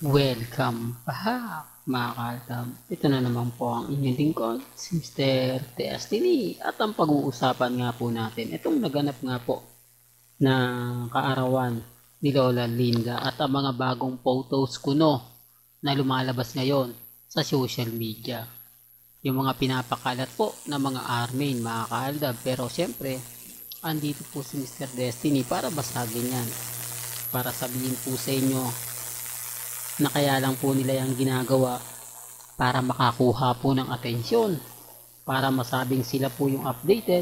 Welcome back mga kaltab. Ito na naman po ang inyong lingkod, si Mr. Destiny. At ang pag-uusapan nga po natin, itong naganap nga po na kaarawan ni Lola Linda at ang mga bagong photos kuno na lumalabas ngayon sa social media. Yung mga pinapakalat po ng mga armin mga kaltab. Pero syempre, andito po si Mr. Destiny para basagin yan. Para sabihin po sa inyo na kaya lang po nila yung ginagawa para makakuha po ng atensyon, para masabing sila po yung updated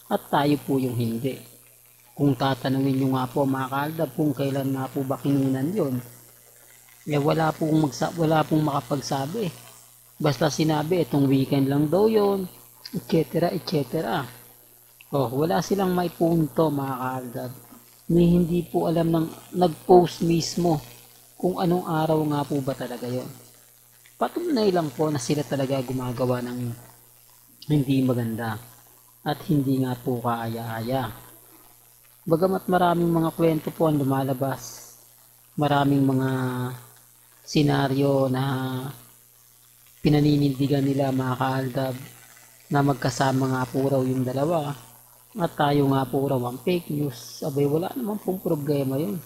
at tayo po yung hindi. Kung tatanungin nyo nga po mga kaaldab kung kailan nga po ba kinunan yun, wala pong makapagsabi. Basta sinabi itong weekend lang daw yun, etc. etc. Wala silang may punto mga kaaldab. Ni hindi po alam ng nag-post mismo kung anong araw nga po ba talaga yon. Patunay lang po na sila talaga gumagawa ng hindi maganda at hindi nga po kaaya-aya. Bagamat maraming mga kwento po ang lumalabas, maraming mga senaryo na pinaninindigan nila mga kaaldab na magkasama nga po raw yung dalawa at tayo nga po raw ang fake news. Abay, wala naman pong problema yun.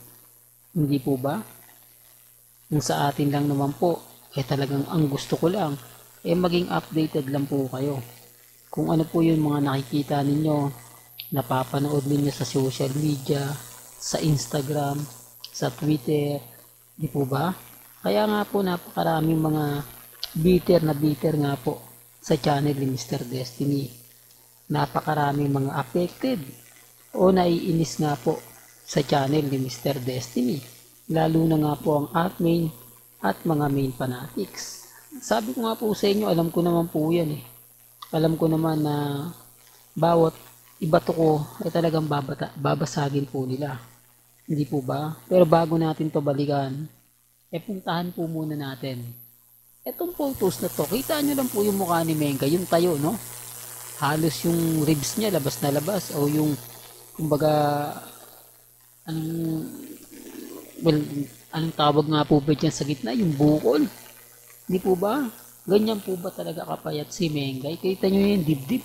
Hindi po ba? Kung sa atin lang naman po, talagang ang gusto ko lang, maging updated lang po kayo. Kung ano po yung mga nakikita ninyo, napapanood ninyo sa social media, sa Instagram, sa Twitter, di po ba? Kaya nga po napakaraming mga bitter nga po sa channel ni Mr. Destiny. Napakaraming mga affected o naiinis nga po sa channel ni Mr. Destiny. Lalo na nga po ang admin at mga main fanatics. Sabi ko nga po sa inyo, alam ko naman po yan eh. Alam ko naman na bawat ibato ko ay talagang babasagin po nila. Hindi po ba? Pero bago natin to balikan, puntahan po muna natin. Etong photos na to, kita nyo lang po yung mukha ni Menga, yung tayo, no? Halos yung ribs niya, labas na labas. O yung, kumbaga, anong tawag nga po ba dyan sa gitna? Yung bukol. Hindi po ba? Ganyan po ba talaga kapayat si Mengay? Kita nyo yung dibdib.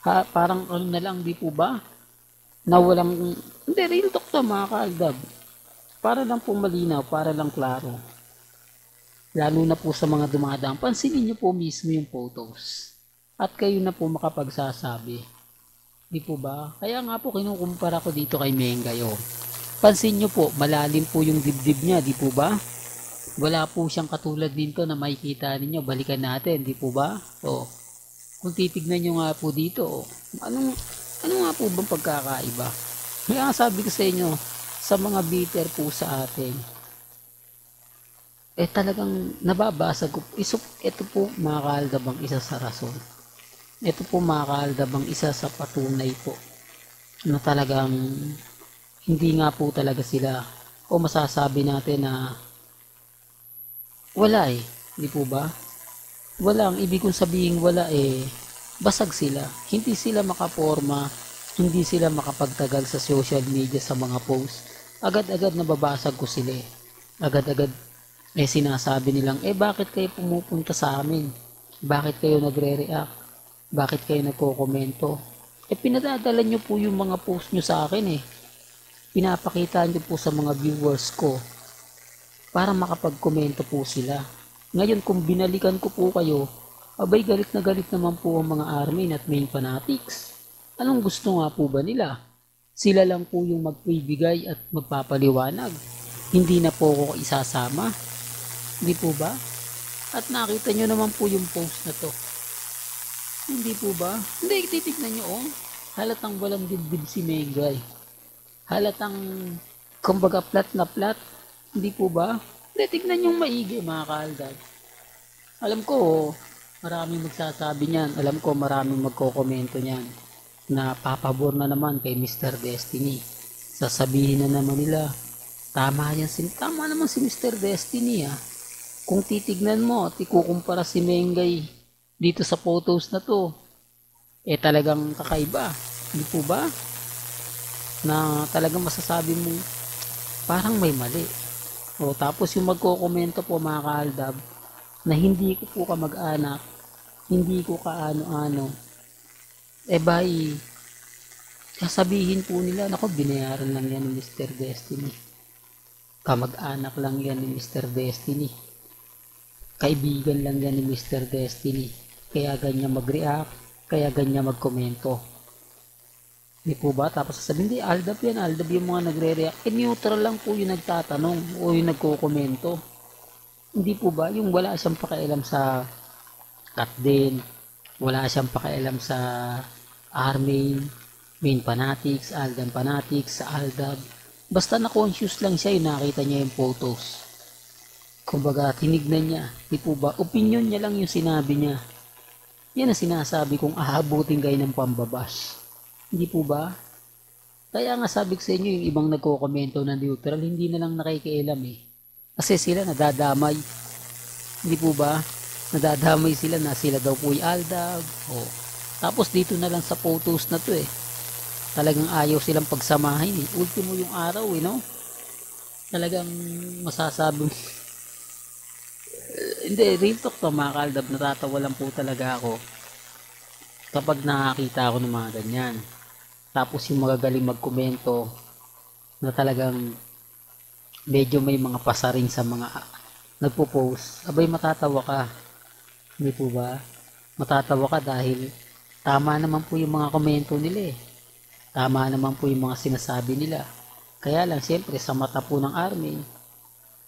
Parang ano na lang, di po ba? Na walang, hindi, real talk to mga kaaldab. Para lang po malinaw, para lang klaro. Lalo na po sa mga dumadaan, pansinin nyo po mismo yung photos. At kayo na po makapagsasabi. Di po ba? Kaya nga po kinukumpara ko dito kay Mengay. Pansin nyo po, malalim po yung dibdib niya, di po ba? Wala po siyang katulad dito na makikita ninyo, balikan natin, di po ba? Kung titignan nyo nga po dito, ano nga po bang pagkakaiba? Kaya sabi ko sa inyo, sa mga bitter po sa atin, talagang nababasa ko. Ito po mga kaaldabang isa sa rason. Ito po mga kaaldabang isa sa patunay po na talagang hindi nga po talaga sila o masasabi natin na wala di po ba? Wala, ang ibig kong sabihin wala basag sila. Hindi sila makaporma, hindi sila makapagtagal sa social media sa mga post. Agad-agad nababasag ko sila Agad-agad sinasabi nilang bakit kayo pumupunta sa amin? Bakit kayo nagre-react? Bakit kayo nagko-komento? Pinadadala nyo po yung mga post nyo sa akin pinapakita nyo po sa mga viewers ko para makapag-komento po sila. Ngayon kung binalikan ko po kayo, abay galit na galit naman po ang mga armin at main fanatics. Anong gusto nga po ba nila? Sila lang po yung magpibigay at magpapaliwanag. Hindi na po ako isasama. Hindi po ba? At nakita nyo naman po yung post na to. Hindi po ba? Hindi, titignan nyo halatang walang dibdib si Megay. Halatang kumbaga plat na plat. Hindi po ba? Hindi, tignan yung maigi mga kaaldad. Alam ko, maraming magsasabi niyan. Alam ko, maraming magkokomento niyan na papabor na naman kay Mr. Destiny. Sasabihin na naman nila, tama naman si Mr. Destiny Kung titignan mo at ikukumpara si Mengay dito sa photos na to, talagang kakaiba. Hindi po ba? Na talagang masasabi mo parang may mali. O tapos yung magkokomento po mga kaaldab, na hindi ko po kamag-anak, hindi ko kaano-ano, bay, sasabihin po nila, nako binayaran lang yan ni Mr. Destiny. Kamag-anak lang yan ni Mr. Destiny. Kaibigan lang yan ni Mr. Destiny. Kaya ganyan mag-react, kaya ganyan magkomento. Di po ba? Tapos sasabihin, hindi, Aldab yan, Aldab yung mga nagre-react. Neutral lang po yung nagtatanong o yung nagko-komento. Hindi po ba? Yung wala siyang pakialam sa cut din, wala siyang pakialam sa main fanatics, Aldab fanatics, sa Aldab. Basta na-conscious lang siya, yung nakita niya yung photos. Kumbaga, tinignan niya. Di po ba? Opinion niya lang yung sinabi niya. Yan ang sinasabi kong ahabutin kayo ng pambabash. Hindi po ba? Kaya nga sabi ko sa inyo, yung ibang nagko-komento na neutral, hindi na lang nakikialam eh. Kasi sila nadadamay. Hindi po ba? Nadadamay sila na sila daw po yung Aldab. Oh. Tapos dito na lang sa photos na to eh. Talagang ayaw silang pagsamahin eh. Ultimo yung araw eh, no? Talagang masasabi hindi, real talk to mga kaaldab, natatawa lang po talaga ako kapag nakakita ako ng mga ganyan. Tapos yung magagaling magkomento na talagang medyo may mga pasaring sa mga nagpo-post, abay matatawa ka. Hindi po ba? Matatawa ka dahil tama naman po yung mga komento nila eh. Tama naman po yung mga sinasabi nila. Kaya lang siyempre sa mata po ng army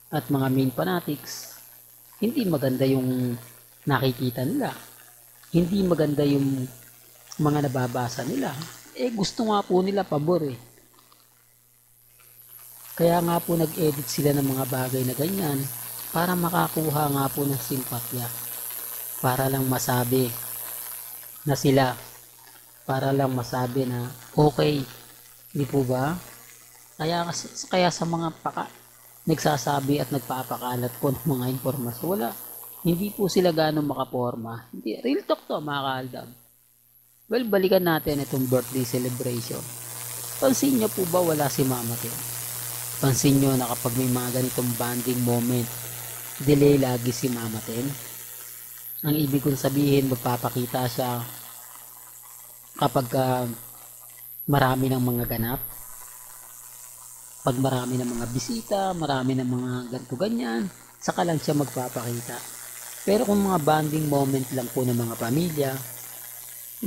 at mga main fanatics, hindi maganda yung nakikita nila. Hindi maganda yung mga nababasa nila. Gusto nga po nila pabor eh. Kaya nga po nag-edit sila ng mga bagay na ganyan para makakuha nga po ng simpatya. Para lang masabi na sila. Para lang masabi na okay. Di po ba? Kaya sa mga nagsasabi at nagpapakalat po ng mga impormasyon, wala. Hindi po sila gano'ng makaporma. Hindi, real talk to mga kaaldab. Well, balikan natin itong birthday celebration. Pansin nyo po ba wala si Mama Tin? Pansin nyo na kapag may mga ganitong bonding moment, delay lagi si Mama Tin? Ang ibig kong sabihin, magpapakita siya kapag marami ng mga ganap. Pag marami ng mga bisita, marami ng mga ganito ganyan, saka lang siya magpapakita. Pero kung mga bonding moment lang po ng mga pamilya,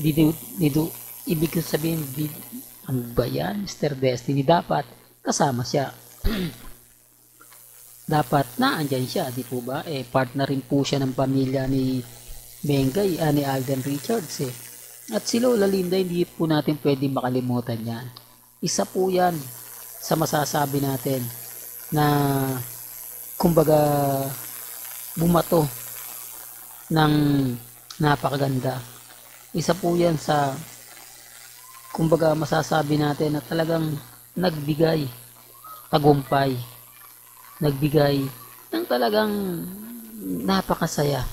ibig ko sabihin, ano ba yan, Mr. Destiny, dapat kasama siya. Dapat naandyan siya, di po ba? Partner rin po siya ng pamilya ni Bengay, ni Alden Richards eh. At si Lola Linda, hindi po natin pwede makalimutan yan. Isa po yan sa masasabi natin na kumbaga bumato ng napakaganda. Isa po yan sa kumbaga masasabi natin na talagang nagbigay tagumpay, nagbigay ng talagang napakasayang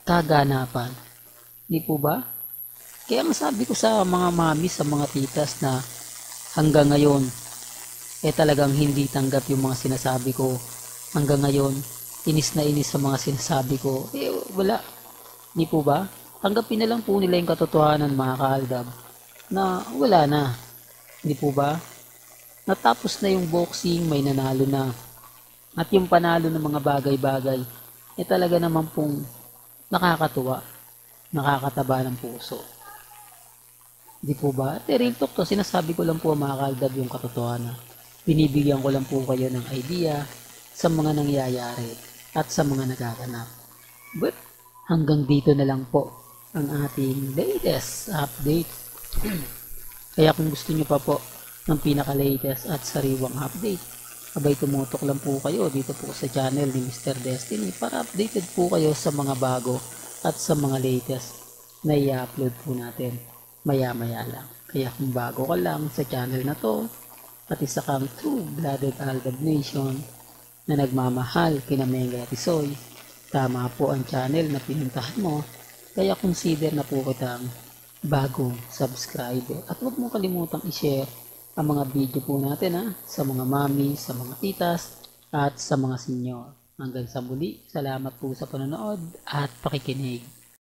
kaganapan. Di po ba? Kaya ang sabi ko sa mga mami, sa mga titas na hanggang ngayon, talagang hindi tanggap yung mga sinasabi ko. Hanggang ngayon, inis na inis sa mga sinasabi ko. Wala. Di po ba? Tanggapin na lang po nila yung katotohanan mga kaaldab na wala na. Di po ba? Natapos na yung boxing, may nanalo na. At yung panalo ng mga bagay-bagay, talaga naman pong nakakatuwa, nakakataba ng puso. Di po ba? Real talk to, sinasabi ko lang po mga kaaldab yung katotohanan. Binibigyan ko lang po kayo ng idea sa mga nangyayari at sa mga nagaganap. But hanggang dito na lang po ang ating latest update. Kaya kung gusto nyo pa po ng pinaka-latest at sariwang update, abay tumutok lang po kayo dito po sa channel ni Mr. Destiny para updated po kayo sa mga bago at sa mga latest na i-upload po natin maya-maya lang. Kaya kung bago ka lang sa channel na to at isa kang true-blooded Aldab Nation na nagmamahal kina Mengay Tisoy, tama po ang channel na pinuntahan mo. Kaya consider na po kitang bagong subscriber at huwag mo kalimutang i-share ang mga video po natin sa mga mami, sa mga titas, at sa mga senior. Hanggang sa muli, salamat po sa panonood at pakikinig.